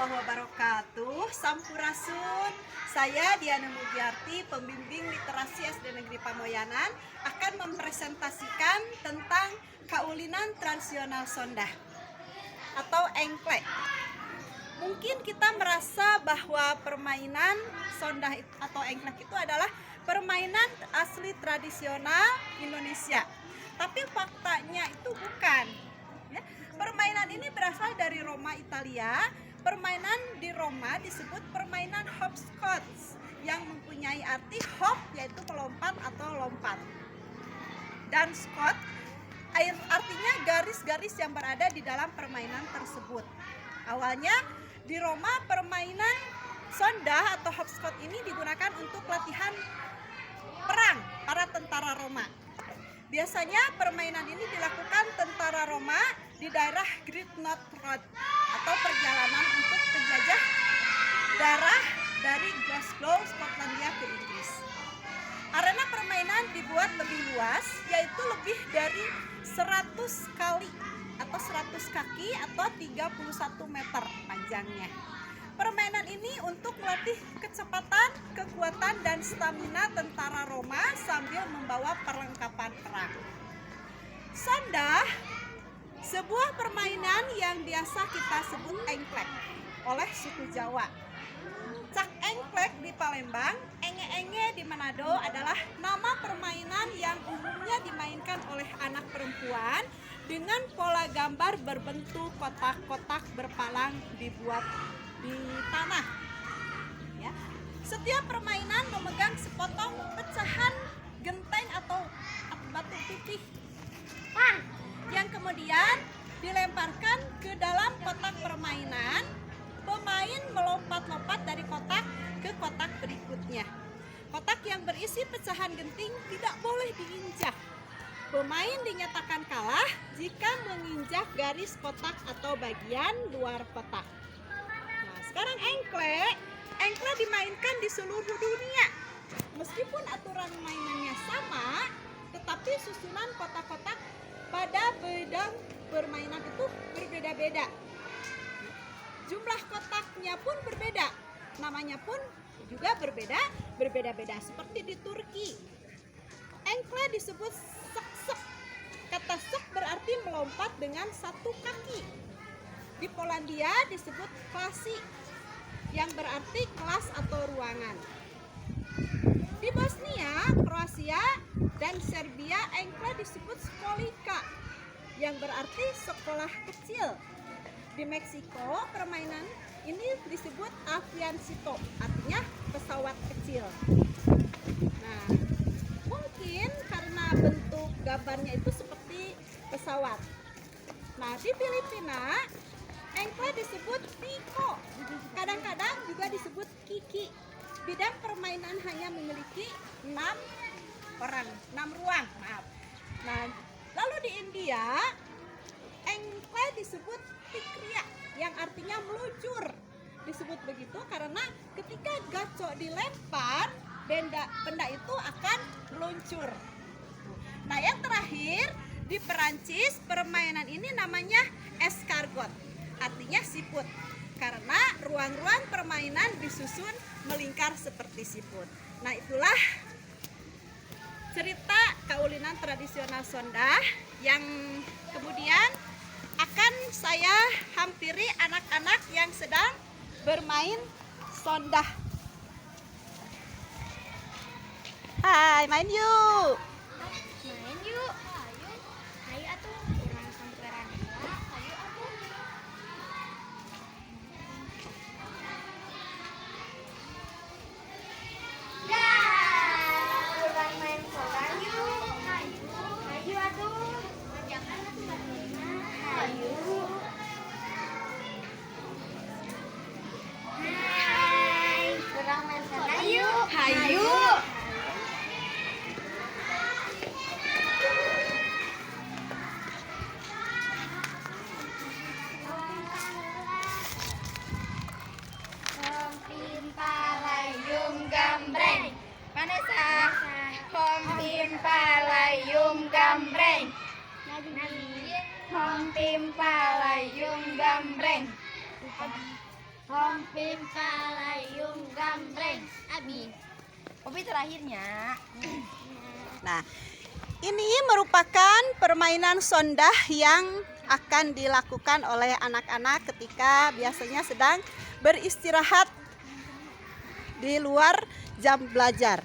warahmatullahi wabarakatuh. Sampurasun. Saya Diana Mugiarti, pembimbing literasi SD Negeri Pamoyanan, akan mempresentasikan tentang kaulinan tradisional Sondah atau engklek. Mungkin kita merasa bahwa permainan Sondah atau engklek itu adalah permainan asli tradisional Indonesia. Tapi faktanya itu bukan. Ya, permainan ini berasal dari Roma, Italia. Permainan di Roma disebut permainan hopscotch yang mempunyai arti hop yaitu melompat atau lompat, dan scotch artinya garis-garis yang berada di dalam permainan tersebut. Awalnya di Roma permainan Sondah atau hopscotch ini digunakan untuk latihan perang para tentara Roma. Biasanya permainan ini dilakukan tentara Roma di daerah Great North Road atau perjalanan untuk penjajah daerah dari Glasgow, Skotlandia ke Inggris. Arena permainan dibuat lebih luas, yaitu lebih dari 100 kali atau 100 kaki atau 31 meter panjangnya. Permainan ini untuk melatih kecepatan, kekuatan, dan stamina tentara Roma sambil membawa perlengkapan perang. Sondah, sebuah permainan yang biasa kita sebut engklek oleh suku Jawa. Cak engklek di Palembang, enge-enge di Manado adalah nama permainan yang umumnya dimainkan oleh anak perempuan dengan pola gambar berbentuk kotak-kotak berpalang dibuat di tanah. Ya. Setiap permainan memegang sepotong pecahan genteng atau batu putih yang kemudian dilemparkan ke dalam kotak permainan. Pemain melompat-lompat dari kotak ke kotak berikutnya. Kotak yang berisi pecahan genting tidak boleh diinjak. Pemain dinyatakan kalah jika menginjak garis kotak atau bagian luar kotak. Nah, sekarang engklek dimainkan di seluruh dunia. Meskipun aturan mainannya sama, tetapi susunan kotak-kotak pada bidang permainan itu berbeda-beda. Jumlah kotaknya pun berbeda, namanya pun juga berbeda-beda. Seperti di Turki, engklek disebut sek-sek. Kata sek berarti melompat dengan satu kaki. Di Polandia disebut klasi, yang berarti kelas atau ruangan. Di Bosnia, Kroasia, dan Serbia, engklek disebut skolika, yang berarti sekolah kecil. Di Meksiko, permainan ini disebut aviancito, artinya pesawat kecil. Nah, mungkin karena bentuk gambarnya itu seperti pesawat. Nah, di Filipina, engklek disebut piko, kadang-kadang juga disebut kiki. Bidang permainan hanya memiliki 6 ruang. Nah, lalu di India, engklek disebut tikria, yang artinya meluncur. Disebut begitu karena ketika gacok dilempar, benda itu akan meluncur. Nah, yang terakhir di Perancis, permainan ini namanya escargot, artinya siput, karena ruang-ruang permainan disusun melingkar seperti siput. Nah, itulah cerita kaulinan tradisional Sondah yang kemudian akan saya hampiri anak-anak yang sedang bermain Sondah. Hai, main yuk. Main yuk. Ayo atuh, urang samperan heula. Ayo atuh. Ya, urang main Sondah yuk. Ayo atuh. Jangan atuh Marlina. Ayo. Hai, urang main Sondah yuk. Hayu. Pimpalayum gambreng. Vanessa. Hom pimpalayum gambreng. Hom pimpalayum gambreng. Hompim palayung gambreng. Abi. Opi terakhirnya. Nah, ini merupakan permainan sondah yang akan dilakukan oleh anak-anak ketika biasanya sedang beristirahat di luar jam belajar.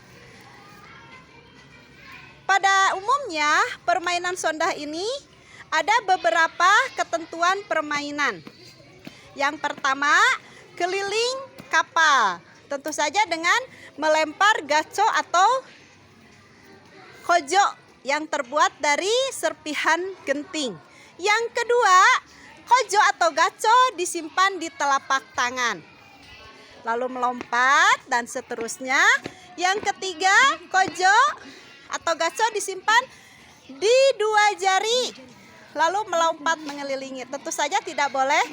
Pada umumnya, permainan sondah ini ada beberapa ketentuan permainan. Yang pertama, keliling kapal. Tentu saja dengan melempar gaco atau kojo yang terbuat dari serpihan genting. Yang kedua, kojo atau gaco disimpan di telapak tangan. Lalu melompat dan seterusnya. Yang ketiga, kojo atau gaco disimpan di 2 jari. Lalu melompat mengelilingi. Tentu saja tidak boleh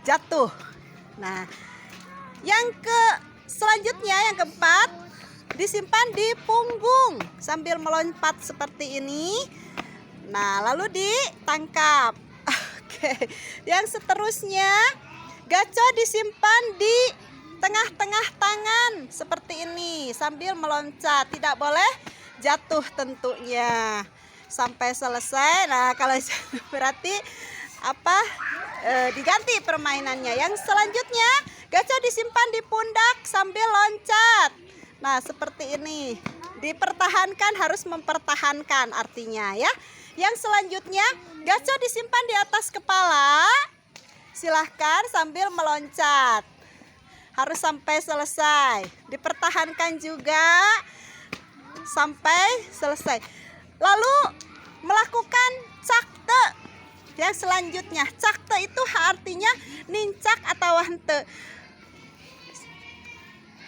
jatuh. Nah, selanjutnya yang keempat, disimpan di punggung sambil melompat seperti ini. Nah, lalu ditangkap. Oke. Yang seterusnya, gaco disimpan di tengah-tengah tangan seperti ini sambil meloncat. Tidak boleh jatuh tentunya. Sampai selesai. Nah, kalau berarti diganti permainannya. Yang selanjutnya, gaco disimpan di pundak sambil loncat. Nah, seperti ini. Dipertahankan, harus mempertahankan artinya ya. Yang selanjutnya, gaco disimpan di atas kepala. Silahkan sambil meloncat. Harus sampai selesai. Dipertahankan juga sampai selesai. Lalu melakukan cakte. Yang selanjutnya, cakte itu artinya nincak atau hente.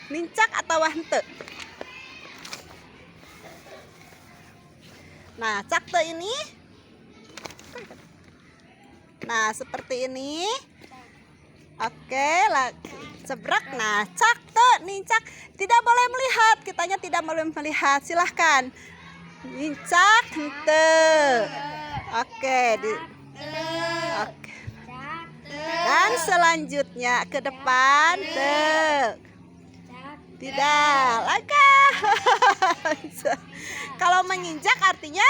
Nincak atau hente. Nah, cakte ini. Nah, seperti ini. Oke, sebrak. Nah, cakte, nincak. Tidak boleh melihat. Kitanya tidak boleh melihat. Silahkan. Nincak, hente. Oke. Oke. Dan selanjutnya ke depan. Tidak. Langkah. Kalau menginjak artinya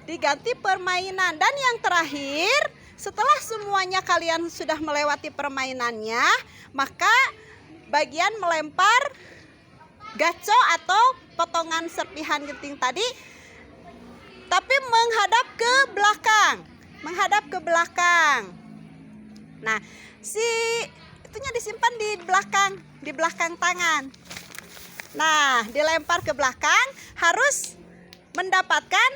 diganti permainan. Dan yang terakhir, setelah semuanya kalian sudah melewati permainannya, maka bagian melempar gaco atau potongan serpihan genting tadi, tapi menghadap ke belakang. Menghadap ke belakang. Nah, itunya disimpan di belakang tangan. Nah, dilempar ke belakang, harus mendapatkan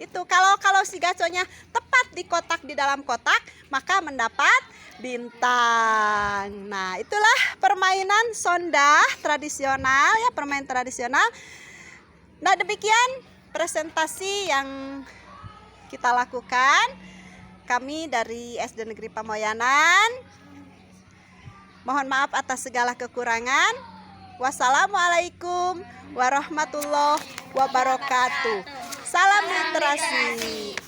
itu. Kalau si gaconya tepat di kotak, di dalam kotak, maka mendapat bintang. Nah, itulah permainan sondah tradisional ya, permainan tradisional. Nah, demikian presentasi yang kita lakukan. Kami dari SD Negeri Pamoyanan mohon maaf atas segala kekurangan. Wassalamualaikum warahmatullahi wabarakatuh. Salam literasi.